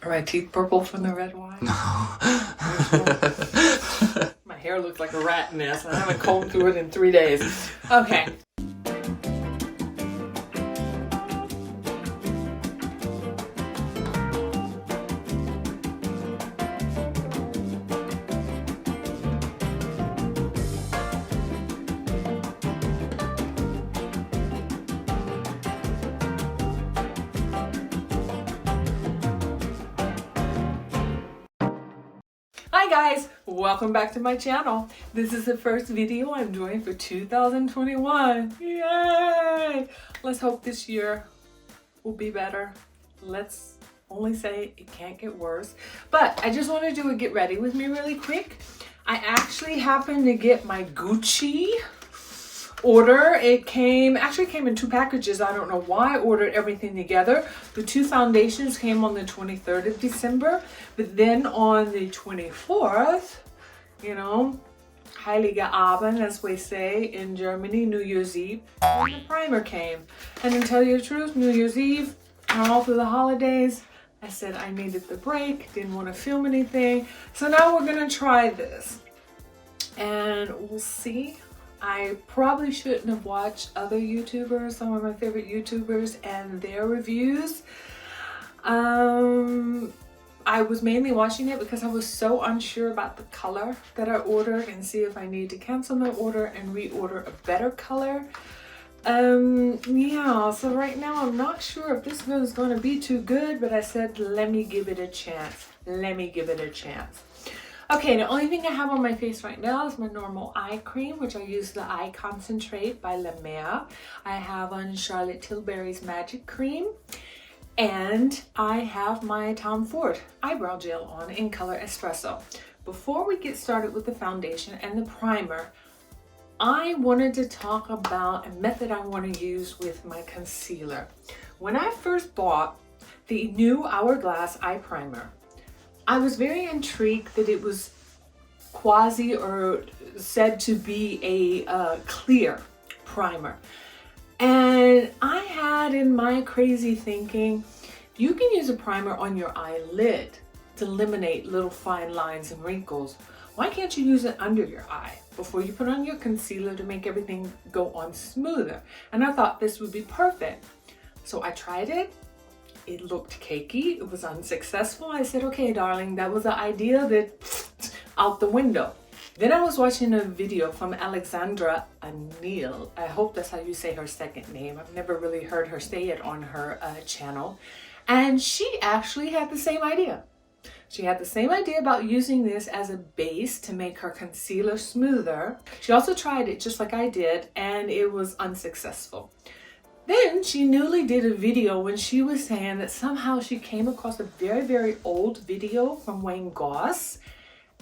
Are my teeth purple from the red wine? My hair looks like a rat nest. I haven't combed through it in 3 days. Okay. Hi guys, welcome back to my channel. This is the first video I'm doing for 2021. Yay! Let's hope this year will be better. Let's only say it can't get worse. But I just want to do a get ready with me really quick. I actually happened to get my Gucci order. It actually came in 2 packages. I don't know why I ordered everything together. The 2 foundations came on the 23rd of December, but then on the 24th, you know, Heilige Abend, as we say in Germany, New Year's Eve, the primer came. And to tell you the truth, New Year's Eve and all through the holidays, I said I needed the break, didn't want to film anything. So now we're gonna try this and we'll see. I probably shouldn't have watched other YouTubers, some of my favorite YouTubers and their reviews. I was mainly watching it because I was so unsure about the color that I ordered and see if I need to cancel my order and reorder a better color. Yeah, so right now I'm not sure if this one is going to be too good, but I said let me give it a chance. Let me give it a chance. Okay, the only thing I have on my face right now is my normal eye cream, which I use the Eye Concentrate by La Mer. I have on Charlotte Tilbury's Magic Cream. And I have my Tom Ford eyebrow gel on in color Espresso. Before we get started with the foundation and the primer, I wanted to talk about a method I want to use with my concealer. When I first bought the new Hourglass eye primer, I was very intrigued that it was quasi or said to be a clear primer. And I had in my crazy thinking, you can use a primer on your eyelid to eliminate little fine lines and wrinkles. Why can't you use it under your eye before you put on your concealer to make everything go on smoother? And I thought this would be perfect. So I tried it. It looked cakey. It was unsuccessful. I said, okay, darling, that was the idea that out the window. Then I was watching a video from Alexandra Anele. I hope that's how you say her second name. I've never really heard her say it on her channel. And she actually had the same idea. She had the same idea about using this as a base to make her concealer smoother. She also tried it just like I did, and it was unsuccessful. Then she newly did a video when she was saying that somehow she came across a very, very old video from Wayne Goss,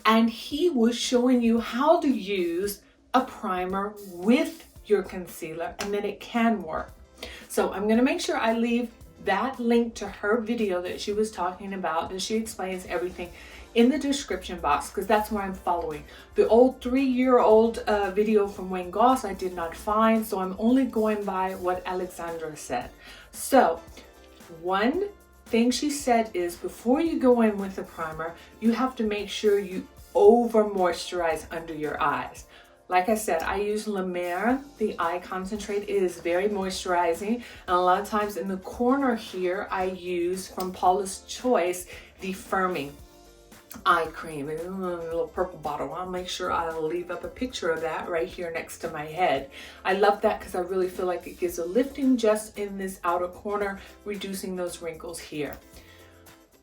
and he was showing you how to use a primer with your concealer and that it can work. So I'm going to make sure I leave that link to her video that she was talking about, and she explains everything in the description box, because that's where I'm following. The old 3-year-old video from Wayne Goss I did not find, so I'm only going by what Alexandra said. So one thing she said is before you go in with the primer, you have to make sure you over moisturize under your eyes. Like I said, I use La Mer, the eye concentrate. It is very moisturizing. And a lot of times in the corner here, I use from Paula's Choice, the firming eye cream. It's in a little purple bottle. I'll make sure I'll leave up a picture of that right here next to my head. I love that because I really feel like it gives a lifting just in this outer corner, reducing those wrinkles here.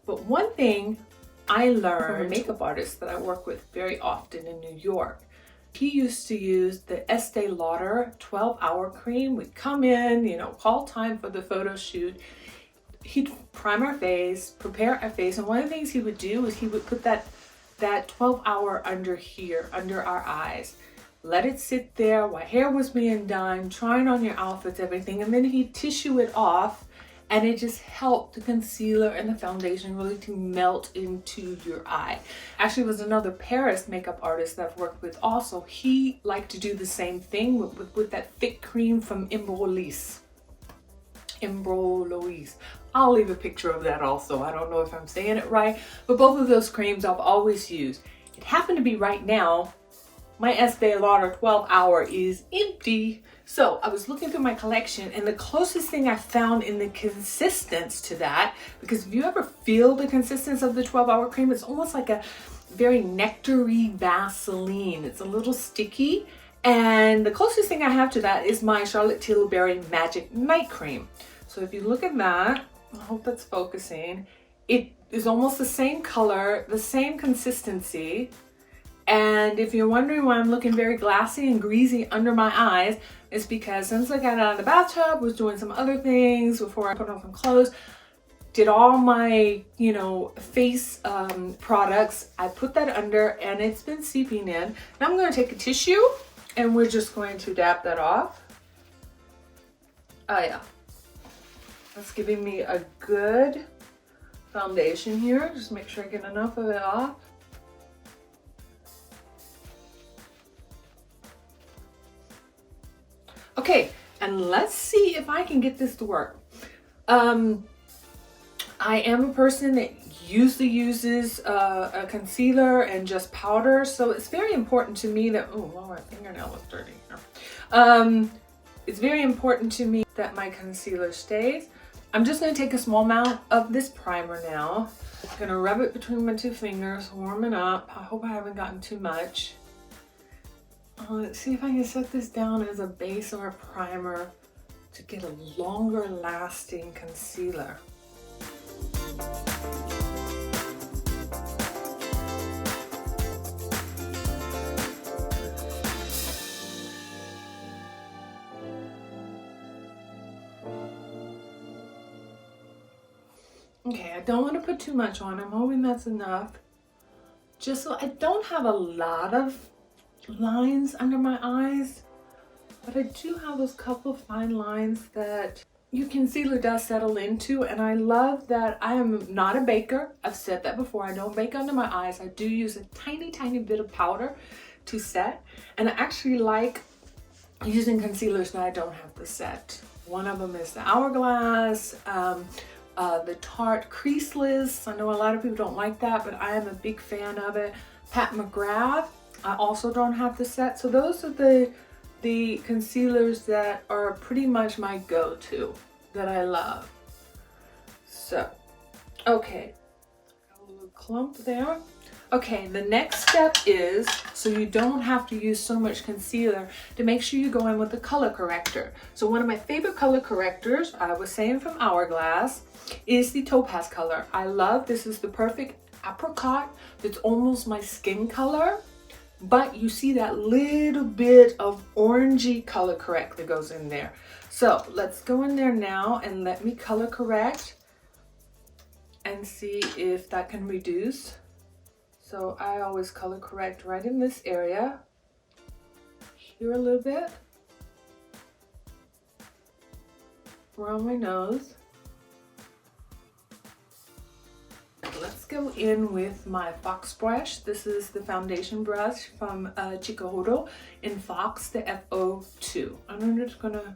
But one thing I learned from a makeup artist that I work with very often in New York, he used to use the Estee Lauder 12-hour cream. We'd come in, you know, call time for the photo shoot. He'd prime our face, prepare our face, and one of the things he would do is he would put that 12-hour under here, under our eyes. Let it sit there while hair was being done, trying on your outfits, everything, and then he'd tissue it off, and it just helped the concealer and the foundation really to melt into your eye. Actually, it was another Paris makeup artist that I've worked with also. He liked to do the same thing with that thick cream from Embryolisse. I'll leave a picture of that also. I don't know if I'm saying it right, but both of those creams I've always used. It happened to be right now, my Estee Lauder 12 Hour is empty. So I was looking through my collection, and the closest thing I found in the consistency to that, because if you ever feel the consistency of the 12 Hour cream, it's almost like a very nectar-y Vaseline. It's a little sticky. And the closest thing I have to that is my Charlotte Tilbury Magic Night Cream. So if you look at that, I hope that's focusing. It is almost the same color, the same consistency. And if you're wondering why I'm looking very glassy and greasy under my eyes, it's because since I got out of the bathtub, was doing some other things before I put on some clothes, did all my, you know, face products, I put that under and it's been seeping in. Now I'm going to take a tissue and we're just going to dab that off. Oh yeah. That's giving me a good foundation here. Just make sure I get enough of it off. Okay, and let's see if I can get this to work. I am a person that usually uses a concealer and just powder, so it's very important to me that, oh, well, my fingernail was dirty here. It's very important to me that my concealer stays. I'm just going to take a small amount of this primer now. I'm going to rub it between my two fingers, warm it up. I hope I haven't gotten too much. Let's see if I can set this down as a base or a primer to get a longer lasting concealer. Okay, I don't want to put too much on. I'm hoping that's enough. Just so I don't have a lot of lines under my eyes, but I do have those couple fine lines that your concealer does settle into, and I love that. I am not a baker. I've said that before. I don't bake under my eyes. I do use a tiny bit of powder to set, and I actually like using concealers that I don't have to set. One of them is the Hourglass, the Tarte Creaseless. I know a lot of people don't like that, but I am a big fan of it. Pat McGrath, I also don't have to set. So those are the concealers that are pretty much my go-to, that I love. So, okay, got a little clump there. Okay, the next step is, so you don't have to use so much concealer, to make sure you go in with the color corrector. So one of my favorite color correctors, I was saying from Hourglass, is the Topaz color. I love, this is the perfect apricot. It's almost my skin color, but you see that little bit of orangey color correct that goes in there. So let's go in there now and let me color correct and see if that can reduce. So I always color correct right in this area, here a little bit, around my nose. Let's go in with my Fox brush. This is the foundation brush from Chikuhodo in Fox, the FO2. And I'm just gonna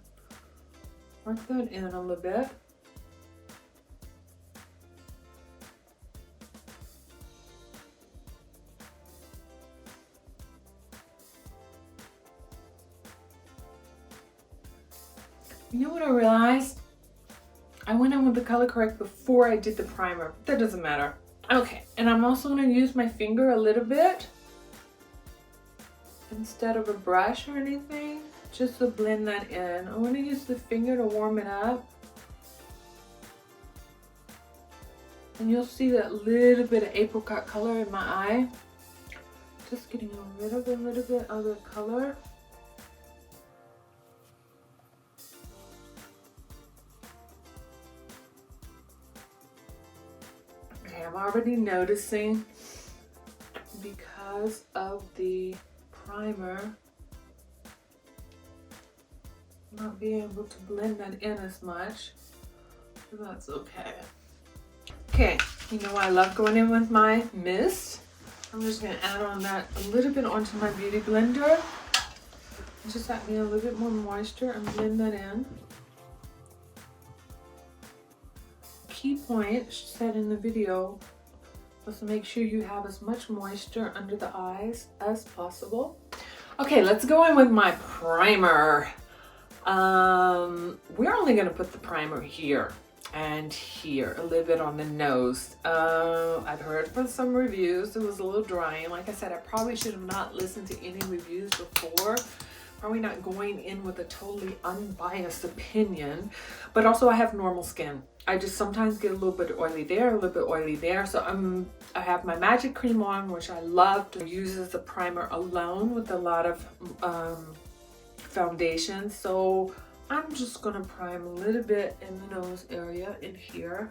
work that in a little bit. You know what I realized? I went in with the color correct before I did the primer. That doesn't matter. Okay, and I'm also going to use my finger a little bit instead of a brush or anything, just to blend that in. I'm going to use the finger to warm it up. And you'll see that little bit of apricot color in my eye. Just getting a little bit of the color. I'm already noticing, because of the primer, not being able to blend that in as much, so that's okay. Okay, you know I love going in with my mist. I'm just going to add on that a little bit onto my beauty blender. Just add me a little bit more moisture and blend that in. key point said in the video was to make sure you have as much moisture under the eyes as possible. Okay, let's go in with my primer. We're only gonna put the primer here and here, a little bit on the nose. I've heard from some reviews it was a little dry, and like I said, I probably should have not listened to any reviews before. Probably not going in with a totally unbiased opinion, but also I have normal skin. I just sometimes get a little bit oily there, a little bit oily there. So I have my magic cream on, which I love to use as a primer alone with a lot of foundation. So I'm just gonna prime a little bit in the nose area in here.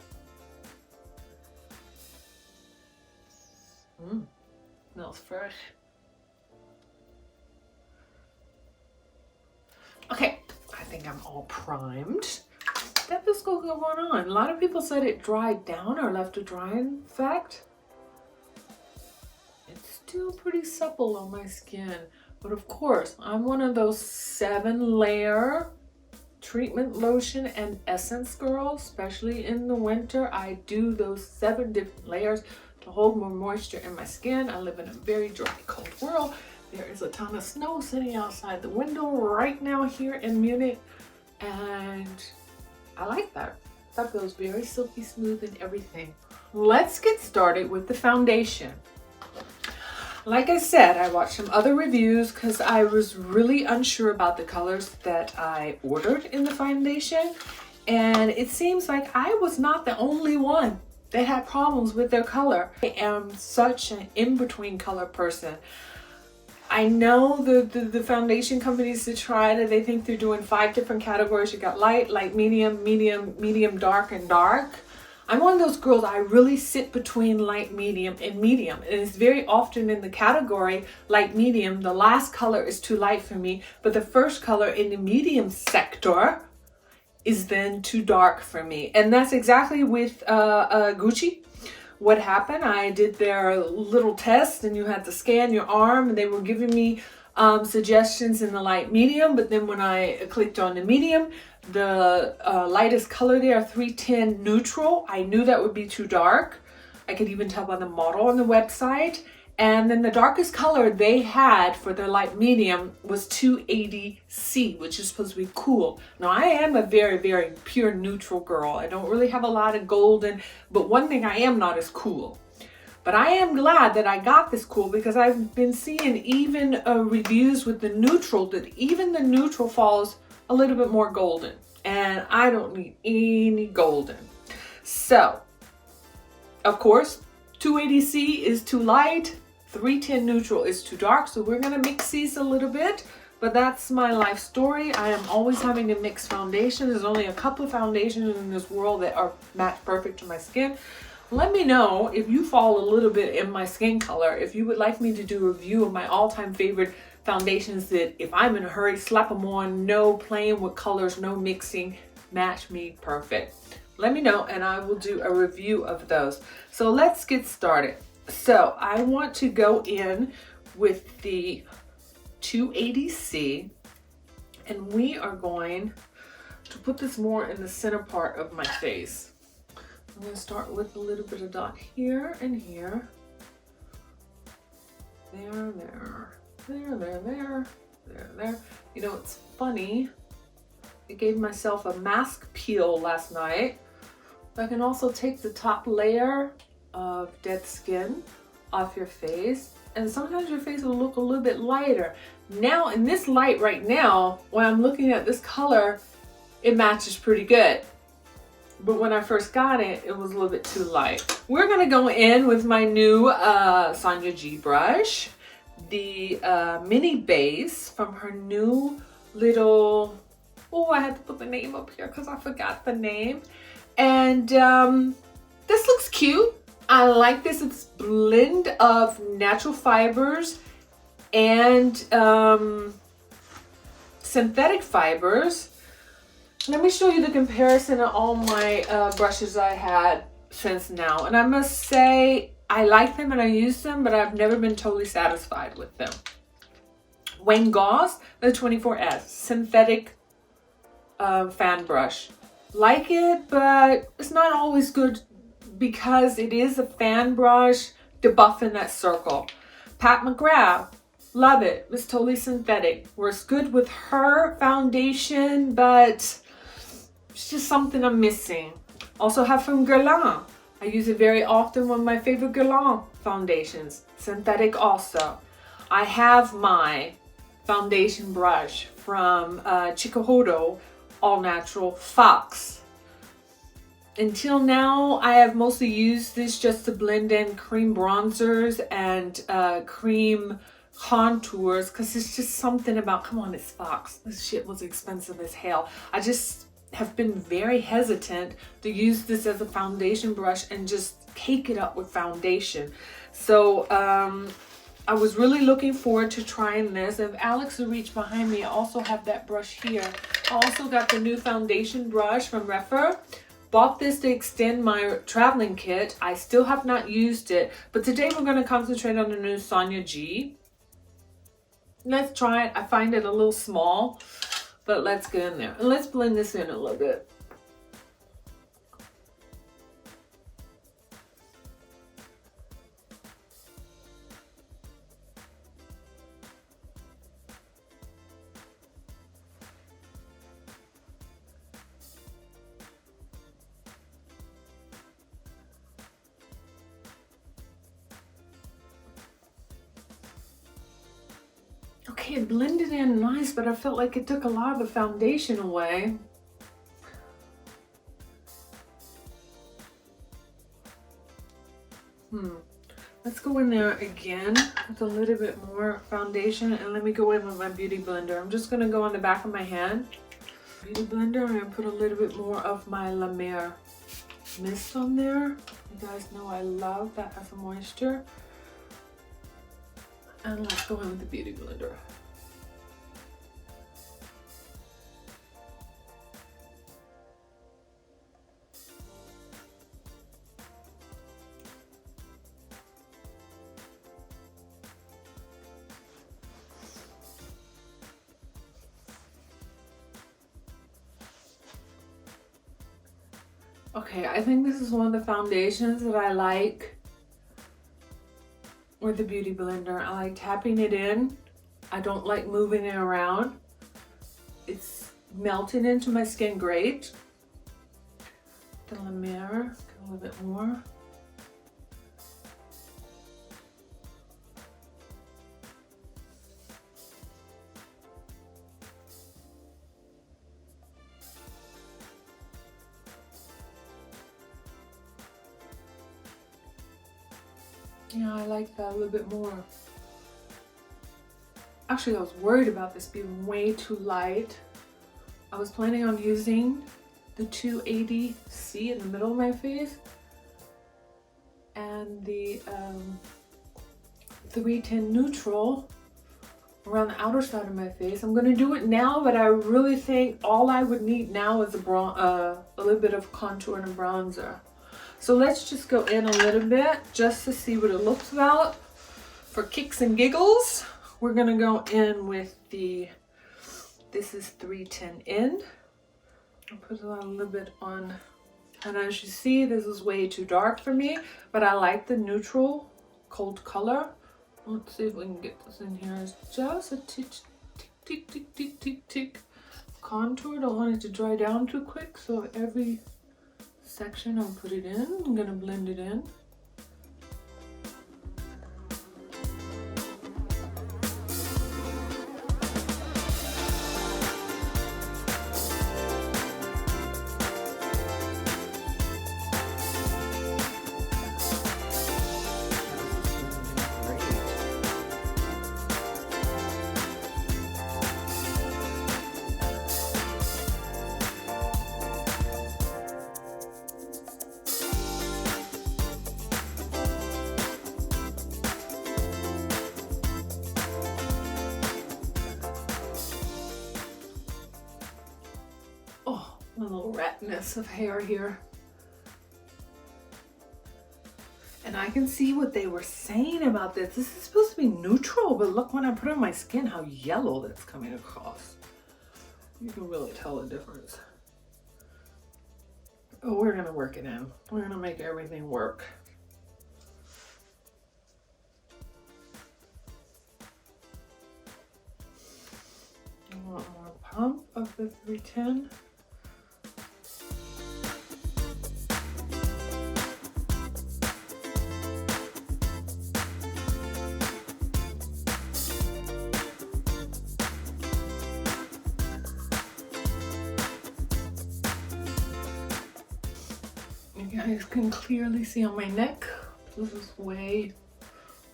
Smells fresh. Okay, I think I'm all primed. That was going on. A lot of people said it dried down or left a drying effect. It's still pretty supple on my skin. But of course, I'm one of those 7-layer treatment lotion and essence girls, especially in the winter. I do those 7 different layers to hold more moisture in my skin. I live in a very dry, cold world. There is a ton of snow sitting outside the window right now here in Munich, and I like that. That feels very silky smooth and everything. Let's get started with the foundation. Like I said, I watched some other reviews because I was really unsure about the colors that I ordered in the foundation, and it seems like I was not the only one that had problems with their color. I am such an in-between color person. I know the foundation companies that tried it, they think they're doing 5 different categories. You got light, light, medium, medium, medium, dark, and dark. I'm one of those girls, I really sit between light, medium, and medium. And it's very often in the category light, medium, the last color is too light for me, but the first color in the medium sector is then too dark for me. And that's exactly with Gucci. What happened, I did their little test and you had to scan your arm, and they were giving me suggestions in the light medium, but then when I clicked on the medium, the lightest color there, 310 neutral, I knew that would be too dark. I could even tell by the model on the website. And then the darkest color they had for their light medium was 280C, which is supposed to be cool. Now I am a very, very pure neutral girl. I don't really have a lot of golden, but one thing I am not is cool. But I am glad that I got this cool, because I've been seeing even reviews with the neutral that even the neutral falls a little bit more golden. And I don't need any golden. So, of course, 280C is too light. 310 neutral is too dark, so we're gonna mix these a little bit, but that's my life story. I am always having to mix foundation. There's only a couple of foundations in this world that are match perfect to my skin. Let me know if you fall a little bit in my skin color, if you would like me to do a review of my all-time favorite foundations that if I'm in a hurry, slap them on, no playing with colors, no mixing, match me perfect. Let me know and I will do a review of those. So let's get started. So I want to go in with the 280C, and we are going to put this more in the center part of my face. I'm going to start with a little bit of dot here and here. There, there, there, there, there, there, there. You know, it's funny. I gave myself a mask peel last night. I can also take the top layer of dead skin off your face, and sometimes your face will look a little bit lighter. Now in this light right now, when I'm looking at this color, it matches pretty good. But when I first got it, it was a little bit too light. We're gonna go in with my new Sonia G brush, the mini base from her new little, oh, I had to put the name up here because I forgot the name. And this looks cute. I like this. It's a blend of natural fibers and synthetic fibers. Let me show you the comparison of all my brushes I had since now. And I must say, I like them and I use them, but I've never been totally satisfied with them. Wayne Gauze, the 24S, synthetic fan brush. like it, but it's not always good because it is a fan brush to buff in that circle. Pat McGrath, love it. It's totally synthetic. Works good with her foundation, but it's just something I'm missing. Also have from Guerlain. I use it very often, one of my favorite Guerlain foundations. Synthetic also. I have my foundation brush from Chikuhodo All Natural Fox. Until now, I have mostly used this just to blend in cream bronzers and cream contours, because it's just something about, come on, it's Fox. This shit was expensive as hell. I just have been very hesitant to use this as a foundation brush and just cake it up with foundation. So I was really looking forward to trying this. If Alex will reach behind me, I also have that brush here. I also got the new foundation brush from Refer. Bought this to extend my traveling kit. I still have not used it, but today we're going to concentrate on the new Sonia G. Let's try it. I find it a little small, but let's get in there. And let's blend this in a little bit. Okay, it blended in nice, but I felt like it took a lot of the foundation away. Let's go in there again with a little bit more foundation, and let me go in with my beauty blender. I'm just gonna go on the back of my hand. Beauty blender, I'm gonna put a little bit more of my La Mer mist on there. You guys know I love that as a moisture. And let's go in with the beauty blender. Okay, I think this is one of the foundations that I like with the beauty blender. I like tapping it in. I don't like moving it around. It's melting into my skin great. The La Mer, a little bit more. Yeah, I like that a little bit more. Actually, I was worried about this being way too light. I was planning on using the 280C in the middle of my face and the 310 neutral around the outer side of my face. I'm gonna do it now, but I really think all I would need now is a little bit of contour and a bronzer. So let's just go in a little bit just to see what it looks like. For kicks and giggles, we're gonna go in with the, this is 310 in. I'll put a little bit on, and as you see, this is way too dark for me, but I like the neutral cold color. Let's see if we can get this in here. It's just a tick, tick, tick, tick, tick, tick, tick. Contour, don't want it to dry down too quick, so every section I'll put it in. I'm gonna blend it in. A little ratness of hair here. And I can see what they were saying about this. This is supposed to be neutral, but look when I put it on my skin how yellow that's coming across. You can really tell the difference. But we're gonna work it in. We're gonna make everything work. I want more pump of the 310. You guys can clearly see on my neck, this is way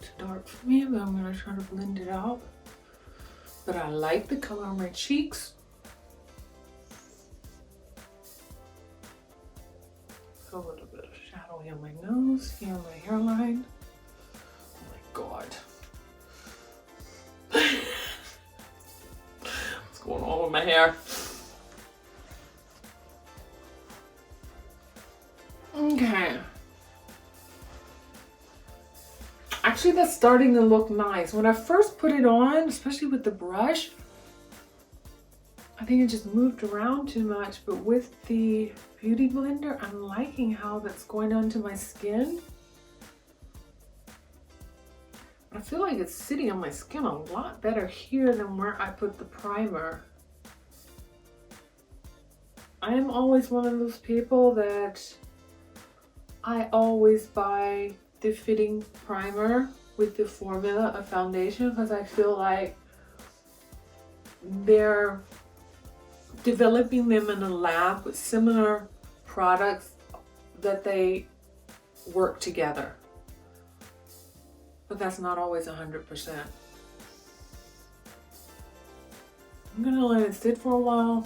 too dark for me, but I'm gonna try to blend it out. But I like the color on my cheeks. A little bit of shadowy on my nose, here on my hairline. Oh my God. What's going on with my hair? Okay. Actually, that's starting to look nice. When I first put it on, especially with the brush, I think it just moved around too much. But with the Beauty Blender, I'm liking how that's going onto my skin. I feel like it's sitting on my skin a lot better here than where I put the primer. I am always one of those people that I always buy the fitting primer with the formula of foundation because I feel like they're developing them in a lab with similar products that they work together. But that's not always 100%. I'm gonna let it sit for a while.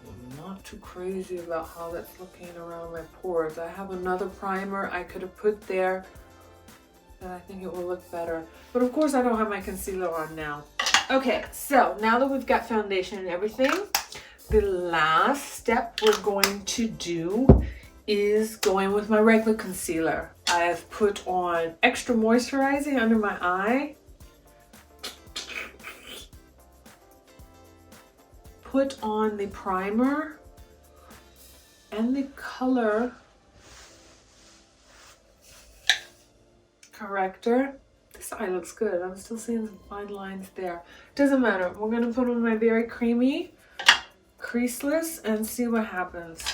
I'm not too crazy about how that's looking around my pores. I have another primer I could have put there that I think it will look better. But of course I don't have my concealer on now. Okay, so now that we've got foundation and everything, the last step we're going to do is going with my regular concealer. I have put on extra moisturizing under my eye. Put on the primer and the color corrector. This eye looks good. I'm still seeing some fine lines there. Doesn't matter. We're gonna put on my very creamy Creaseless and see what happens.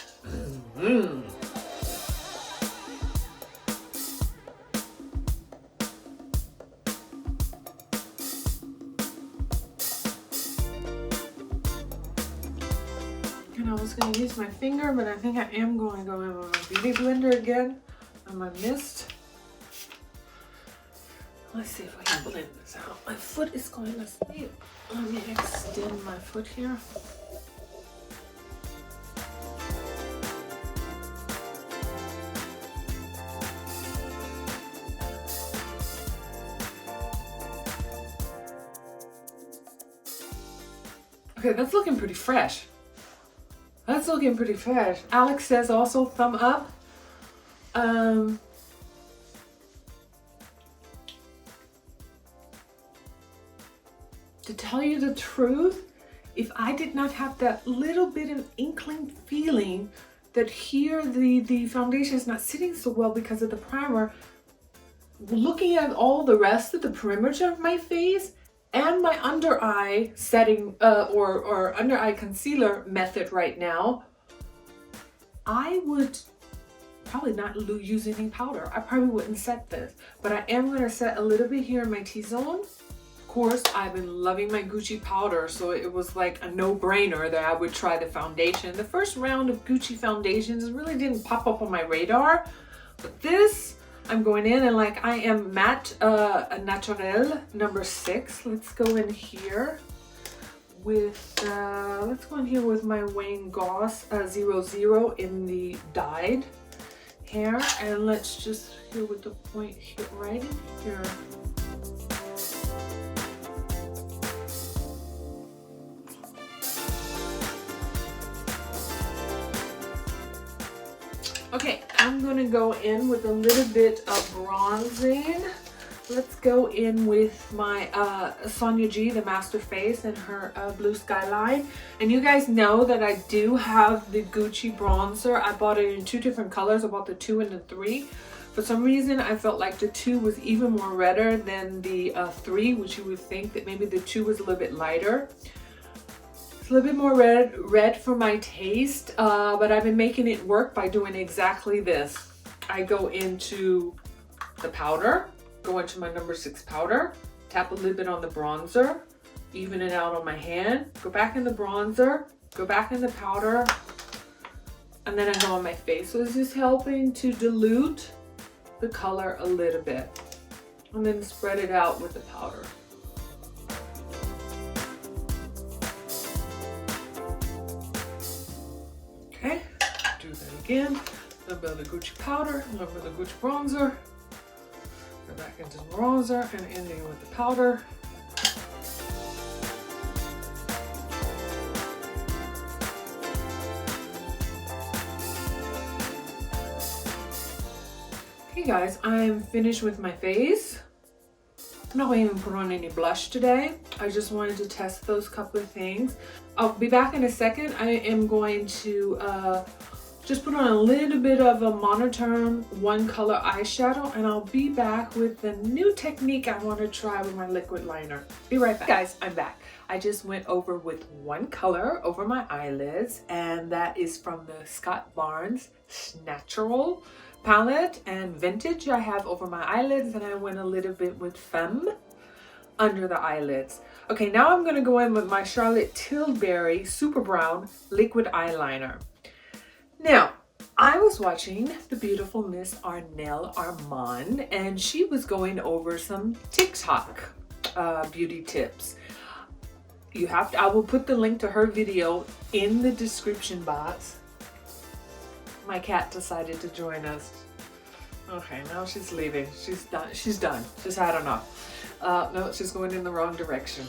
And I was going to use my finger, but I think I am going to go in with my Beauty Blender again on my mist. Let's see if we can blend this out. My foot is going to sleep. Let me extend my foot here. Okay, that's looking pretty fresh. That's looking pretty fresh. Alex says also thumb up. To tell you the truth, if I did not have that little bit of inkling feeling that here the foundation is not sitting so well because of the primer, looking at all the rest of the perimeter of my face and my under eye setting or under eye concealer method right now, I would probably not use any powder. I probably wouldn't set this, but I am going to set a little bit here in my T-zone. Of course, I've been loving my Gucci powder, so it was like a no-brainer that I would try the foundation. The first round of Gucci foundations really didn't pop up on my radar, but this, I'm going in and like I am Mat Naturel number 6. Let's go in here with my Wayne Goss 00 in the dyed hair, and let's just here with the point here right in here. Okay, I'm gonna go in with a little bit of bronzing let's go in with my Sonia G, the Master Face, and her Blue Skyline. And you guys know that I do have the Gucci bronzer. I bought it in 2 different colors. I bought the 2 and the 3. For some reason, I felt like the 2 was even more redder than the 3, which you would think that maybe the 2 was a little bit lighter. It's a little bit more red for my taste, but I've been making it work by doing exactly this. I go into the powder, go into my number 6 powder, tap a little bit on the bronzer, even it out on my hand, go back in the bronzer, go back in the powder, and then I go on my face. So it's just helping to dilute the color a little bit, and then spread it out with the powder. Okay, do that again. A little bit of the Gucci powder, a little bit of the Gucci bronzer. Go back into the bronzer and ending with the powder. Okay guys, I'm finished with my face. I'm not going to even put on any blush today. I just wanted to test those couple of things. I'll be back in a second. I am going to just put on a little bit of a monotone 1 color eyeshadow, and I'll be back with the new technique I want to try with my liquid liner. Be right back. Guys, I'm back. I just went over with 1 color over my eyelids, and that is from the Scott Barnes Snaturral palette, and Vintage I have over my eyelids, and I went a little bit with Femme under the eyelids. Okay, now I'm going to go in with my Charlotte Tilbury Super Brown Liquid Eyeliner. Now, I was watching the beautiful Miss Arnell Armon, and she was going over some TikTok beauty tips. I will put the link to her video in the description box. My cat decided to join us. Okay, now she's leaving. She's done. She's done. She's had enough. No, she's going in the wrong direction.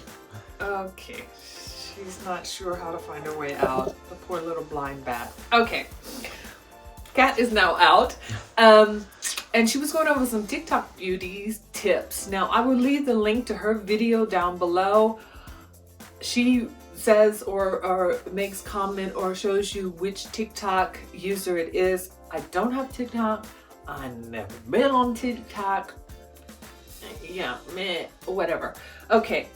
Okay. She's not sure how to find her way out. The poor little blind bat. Okay. Cat is now out. And she was going over some TikTok beauty tips. Now, I will leave the link to her video down below. She says or makes comment or shows you which TikTok user it is. I don't have TikTok. I've never been on TikTok. Yeah, meh, whatever. Okay.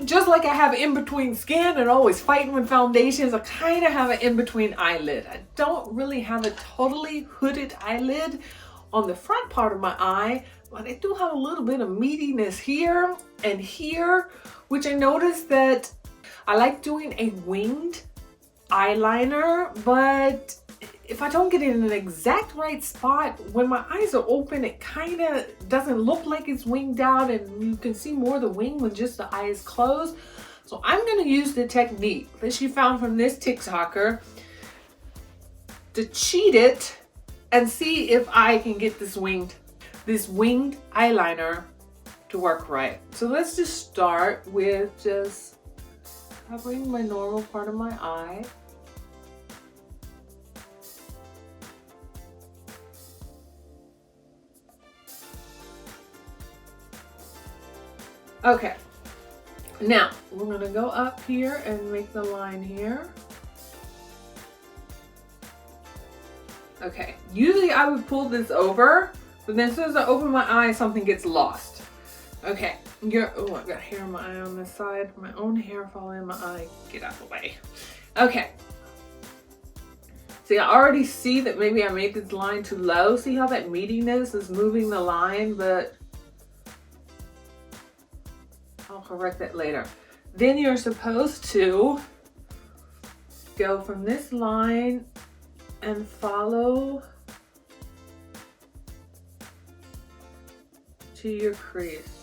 Just like I have in-between skin and always fighting with foundations, I kind of have an in-between eyelid. I don't really have a totally hooded eyelid on the front part of my eye, but I do have a little bit of meatiness here and here, which I noticed that I like doing a winged eyeliner, but if I don't get it in an exact right spot, when my eyes are open, it kind of doesn't look like it's winged out, and you can see more of the wing when just the eye is closed. So I'm going to use the technique that she found from this TikToker to cheat it and see if I can get this winged eyeliner to work right. So let's just start with just covering my normal part of my eye. Okay, now we're gonna go up here and make the line here. Okay, usually I would pull this over, but then as soon as I open my eye, something gets lost. Okay, oh, I got hair in my eye on this side. My own hair falling in my eye. Get out of the way. Okay. See, I already see that maybe I made this line too low. See how that meatiness is moving the line, but I'll correct that later. Then you're supposed to go from this line and follow to your crease.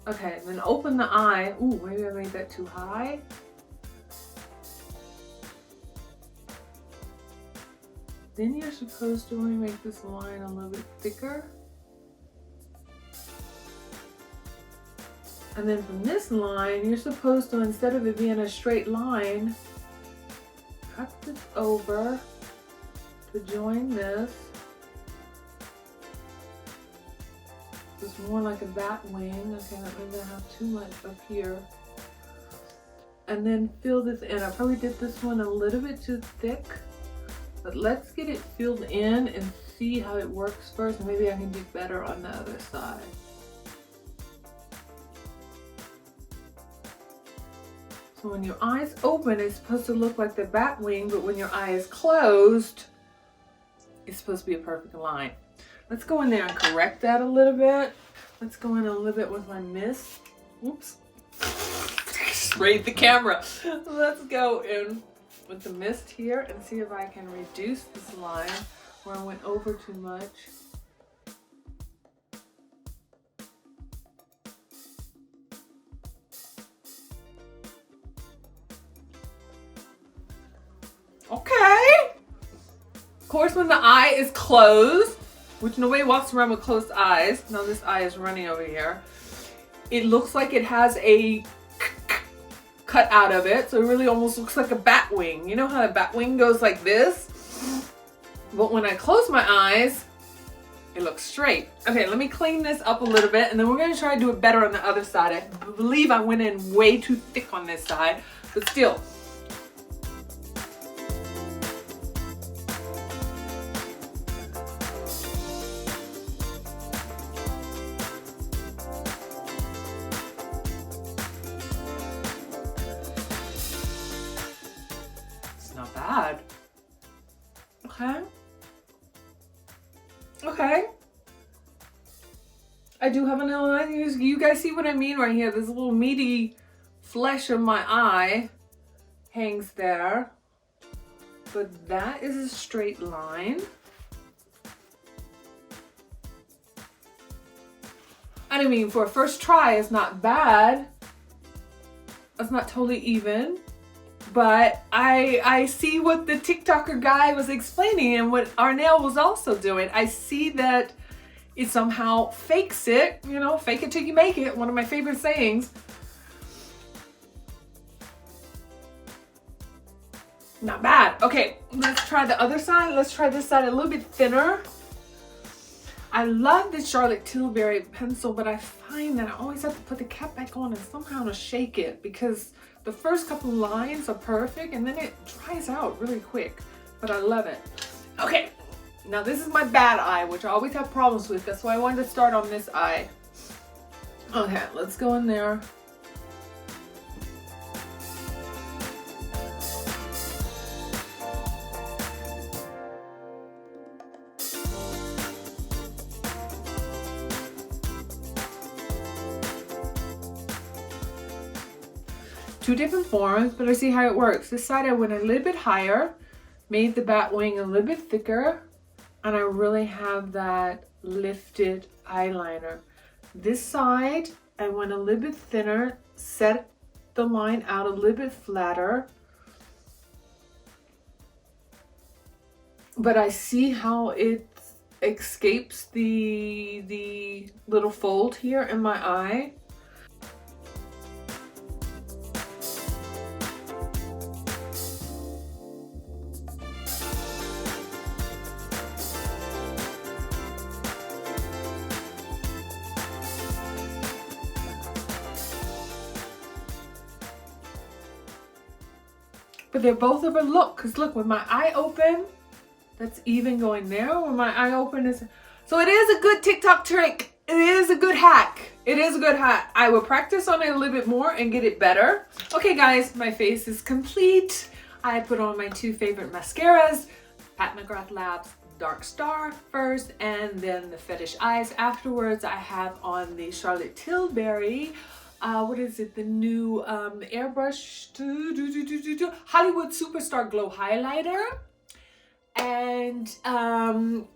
Okay, then open the eye. Ooh, maybe I made that too high. Then you're supposed to make this line a little bit thicker. And then from this line, you're supposed to, instead of it being a straight line, cut this over to join this. It's more like a bat wing. Okay, that means I have too much up here. And then fill this in. I probably did this one a little bit too thick, but let's get it filled in and see how it works first. Maybe I can do better on the other side. So when your eye's open, it's supposed to look like the bat wing, but when your eye is closed, it's supposed to be a perfect line. Let's go in there and correct that a little bit. Let's go in a little bit with my mist. Oops. Sprayed the camera. Let's go in with the mist here and see if I can reduce this line where I went over too much. Okay. Of course, when the eye is closed, which nobody walks around with closed eyes. Now this eye is running over here. It looks like it has a cut out of it. So it really almost looks like a bat wing. You know how a bat wing goes like this? But when I close my eyes, it looks straight. Okay, let me clean this up a little bit and then we're gonna try to do it better on the other side. I believe I went in way too thick on this side, but still. Not bad. Okay. Okay. I do have an eyeliner. You guys see what I mean right here? This little meaty flesh of my eye hangs there. But that is a straight line. I mean, for a first try, it's not bad. It's not totally even. But I see what the TikToker guy was explaining and what Arnell was also doing. I see that it somehow fakes it, you know, fake it till you make it. One of my favorite sayings. Not bad. Okay, let's try the other side. Let's try this side a little bit thinner. I love this Charlotte Tilbury pencil, but I find that I always have to put the cap back on and somehow to shake it because the first couple lines are perfect and then it dries out really quick, but I love it. Okay, now this is my bad eye, which I always have problems with. That's why I wanted to start on this eye. Okay, let's go in there. Two different forms, but I see how it works. This side I went a little bit higher, made the bat wing a little bit thicker, and I really have that lifted eyeliner. This side I went a little bit thinner, set the line out a little bit flatter, but I see how it escapes the little fold here in my eye. But they're both of a look, because look, with my eye open, that's even going there. When my eye open is, so it is a good TikTok trick. It is a good hack. It is a good hack. I will practice on it a little bit more and get it better. Okay guys, my face is complete. I put on my two favorite mascaras, Mat Naturel Labs Dark Star first, and then the Fetish Eyes afterwards. I have on the Charlotte Tilbury, what is it? The new airbrush Hollywood Superstar Glow Highlighter. And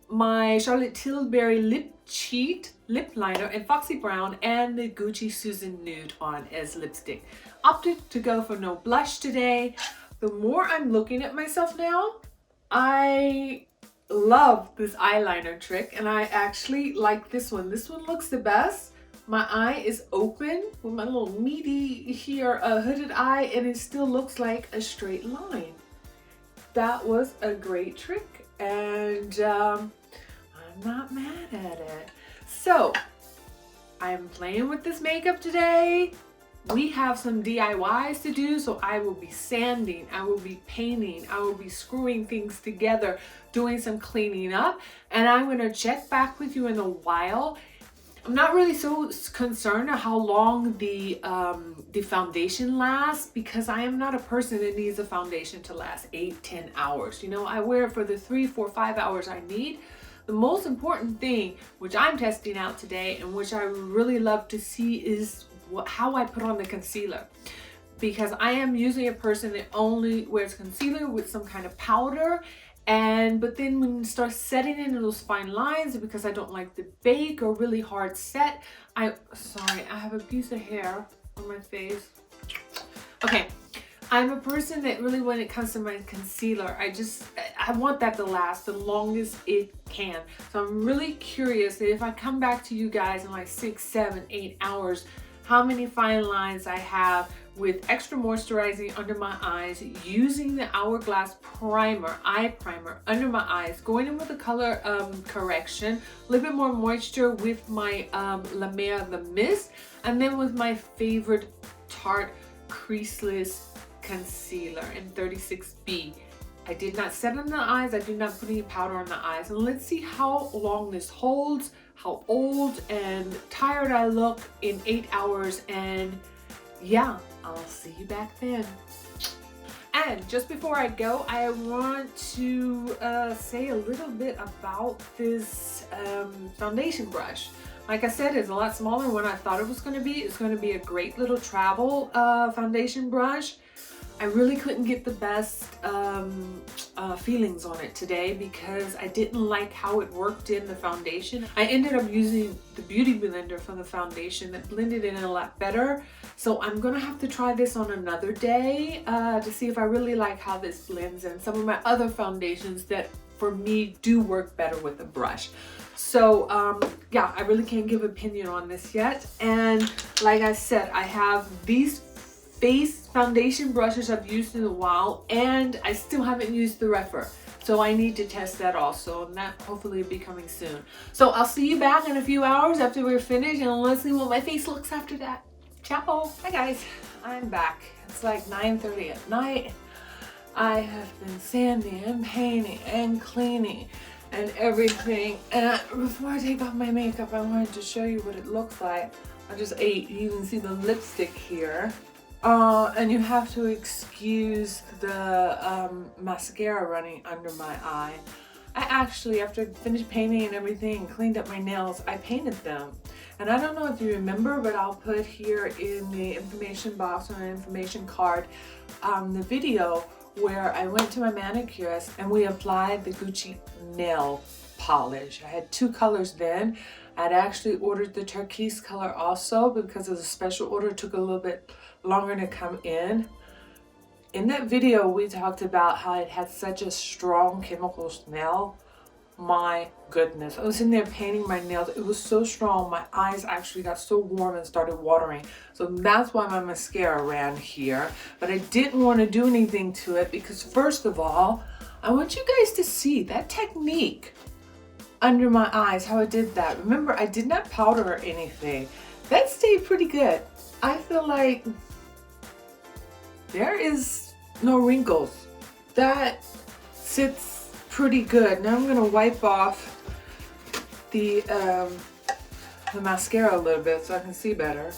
my Charlotte Tilbury Lip Cheat Lip Liner in Foxy Brown, and the Gucci Susan Nude on as lipstick. Opted to go for no blush today. The more I'm looking at myself now, I love this eyeliner trick, and I actually like this one. This one looks the best. My eye is open with my little meaty here, hooded eye, and it still looks like a straight line. That was a great trick, and I'm not mad at it. So I am playing with this makeup today. We have some DIYs to do, so I will be sanding, I will be painting, I will be screwing things together, doing some cleaning up, and I'm gonna check back with you in a while. I'm not really so concerned of how long the foundation lasts, because I am not a person that needs a foundation to last 8-10 hours. You know, I wear it for the 3, 4, 5 hours I need. The most important thing, which I'm testing out today and which I really love to see, is how I put on the concealer, because I am usually a person that only wears concealer with some kind of powder, but then when you start setting into those fine lines, because I don't like the bake or really hard set, sorry, I have a piece of hair on my face. Okay, I'm a person that really, when it comes to my concealer, I want that to last the longest it can. So I'm really curious that if I come back to you guys in like 6, 7, 8 hours, how many fine lines I have with extra moisturizing under my eyes, using the Hourglass primer, eye primer under my eyes, going in with a color correction, a little bit more moisture with my La Mer the Mist, and then with my favorite Tarte Creaseless concealer in 36B. I did not set on the eyes, I did not put any powder on the eyes, and let's see how long this holds, how old and tired I look in 8 hours, and yeah, I'll see you back then. And just before I go, I want to say a little bit about this foundation brush. Like I said, it's a lot smaller than what I thought it was going to be. It's going to be a great little travel foundation brush. I really couldn't get the best feelings on it today because I didn't like how it worked in the foundation. I ended up using the Beauty Blender for the foundation that blended in a lot better. So I'm gonna have to try this on another day to see if I really like how this blends in some of my other foundations that for me do work better with a brush. So yeah, I really can't give opinion on this yet. And like I said, I have these face foundation brushes I've used in a while, and I still haven't used the Rephr. So I need to test that also, and that hopefully will be coming soon. So I'll see you back in a few hours after we're finished, and let's see what my face looks after that. Ciao. Hi guys, I'm back. It's like 9:30 at night. I have been sanding and painting and cleaning and everything. And before I take off my makeup, I wanted to show you what it looks like. I just ate. You can see the lipstick here. And you have to excuse the mascara running under my eye. I actually, after I finished painting and everything and cleaned up my nails, I painted them. And I don't know if you remember, but I'll put here in the information box or an information card the video where I went to my manicurist and we applied the Gucci nail polish. I had 2 colors then. I'd actually ordered the turquoise color also because of the special order. It took a little bit longer to come in. In that video, we talked about how it had such a strong chemical smell. My goodness, I was in there painting my nails. It was so strong. My eyes actually got so warm and started watering. So that's why my mascara ran here. But I didn't want to do anything to it because first of all, I want you guys to see that technique under my eyes, how I did that. Remember, I did not powder or anything. That stayed pretty good. I feel like there is no wrinkles. That sits pretty good. Now I'm gonna wipe off the mascara a little bit so I can see better.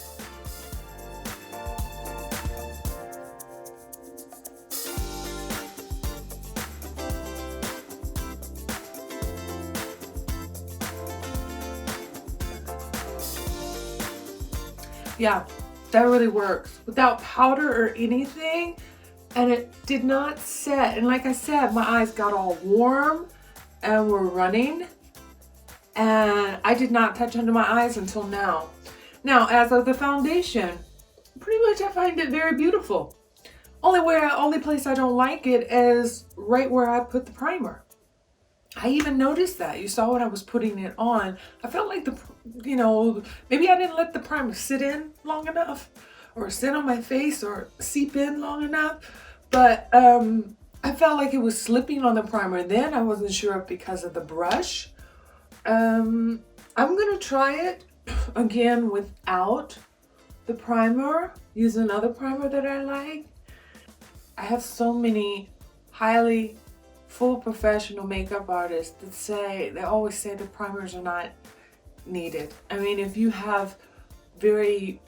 Yeah, that really works without powder or anything, and it did not set. And like I said, my eyes got all warm and were running, and I did not touch under my eyes until now. Now, as of the foundation, pretty much I find it very beautiful. Only place I don't like it is right where I put the primer. I even noticed that. You saw when I was putting it on. I felt like maybe I didn't let the primer sit in long enough or sit on my face or seep in long enough. But I felt like it was slipping on the primer. Then I wasn't sure if because of the brush. I'm going to try it again without the primer. Use another primer that I like. I have so many highly full professional makeup artists that say, they always say the primers are not needed. I mean, if you have very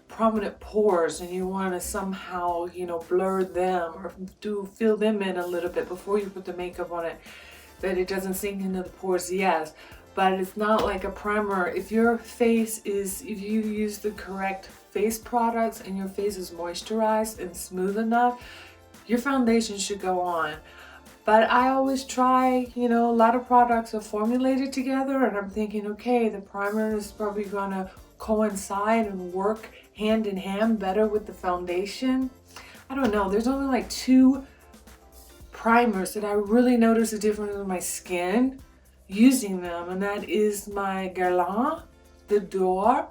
prominent pores and you want to somehow, you know, blur them or fill them in a little bit before you put the makeup on it, that it doesn't sink into the pores, yes, but it's not like a primer. If your face is, if you use the correct face products and your face is moisturized and smooth enough, your foundation should go on. But I always try, you know, a lot of products are formulated together and I'm thinking, okay, the primer is probably gonna coincide and work hand in hand better with the foundation. I don't know, there's only like 2 primers that I really notice a difference in my skin using them, and that is my Guerlain, the Dor,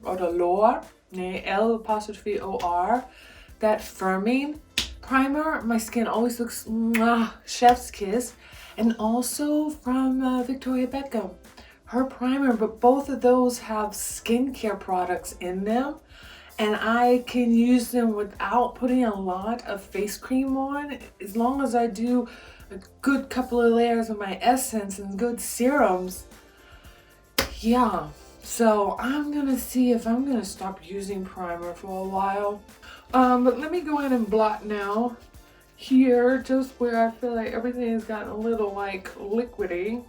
or the Lor, L''OR, that firming primer. My skin always looks mwah, chef's kiss. And also from Victoria Beckham, her primer, but both of those have skincare products in them. And I can use them without putting a lot of face cream on, as long as I do a good couple of layers of my essence and good serums. Yeah, so I'm gonna see if I'm gonna stop using primer for a while. But let me go in and blot now. Here, just where I feel like everything has gotten a little like liquidy.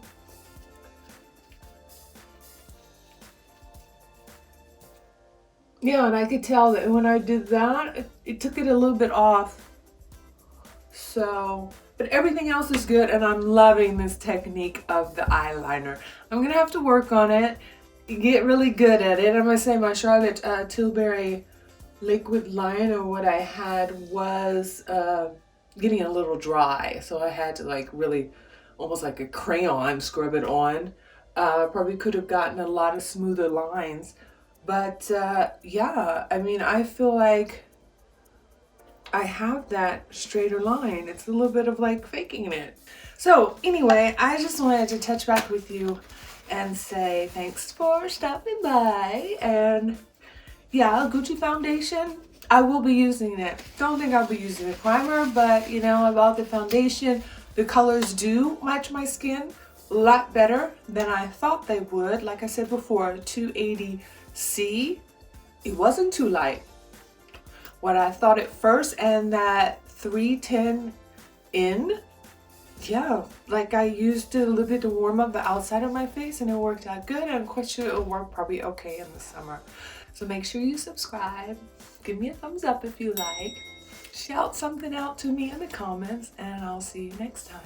Yeah, and I could tell that when I did that, it took it a little bit off. So, but everything else is good, and I'm loving this technique of the eyeliner. I'm gonna have to work on it, get really good at it. I'm gonna say my Charlotte Tilbury liquid liner, what I had was getting a little dry, so I had to like really, almost like a crayon, scrub it on. Probably could have gotten a lot of smoother lines. But yeah, I mean, I feel like I have that straighter line. It's a little bit of like faking it. So anyway, I just wanted to touch back with you and say thanks for stopping by. And yeah, Gucci foundation, I will be using it. Don't think I'll be using the primer, but you know, about the foundation, the colors do match my skin a lot better than I thought they would. Like I said before, 280C, it wasn't too light what I thought at first, and that 310N, yeah, like I used it a little bit to warm up the outside of my face and it worked out good. I'm quite sure it'll work probably okay in the summer. So make sure you subscribe, give me a thumbs up if you like, shout something out to me in the comments, and I'll see you next time.